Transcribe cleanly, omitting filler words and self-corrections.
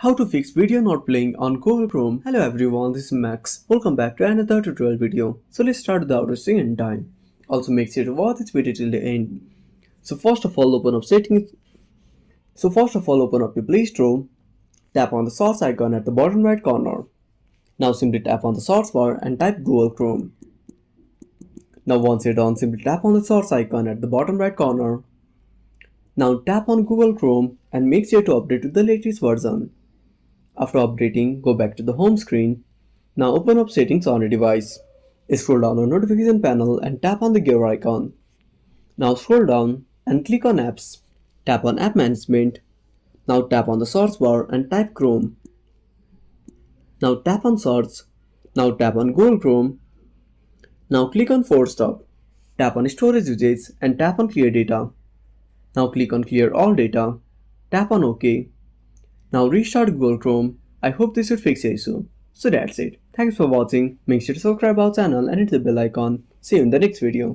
How to fix video not playing on Google Chrome. Hello everyone, this is Max. Welcome back to another tutorial video. So let's start without wasting any time. Also make sure to watch this video till the end. So first of all open up settings. Open up your Play Store. Tap on the source icon at the bottom right corner. Now simply tap on the source bar and type Google Chrome. Now once you're done, simply tap on the source icon at the bottom right corner. Now tap on Google Chrome and make sure to update to the latest version. After updating, go back to the home screen. Now open up settings on your device. Scroll down on notification panel and tap on the gear icon. Now scroll down and click on apps. Tap on app management. Now tap on the search bar and type Chrome. Now tap on search. Now tap on Google Chrome. Now click on force stop. Tap on storage usage and tap on clear data. Now click on clear all data. Tap on OK. Now restart Google Chrome. I hope this should fix the issue. So that's it. Thanks for watching. Make sure to subscribe our channel and hit the bell icon. See you in the next video.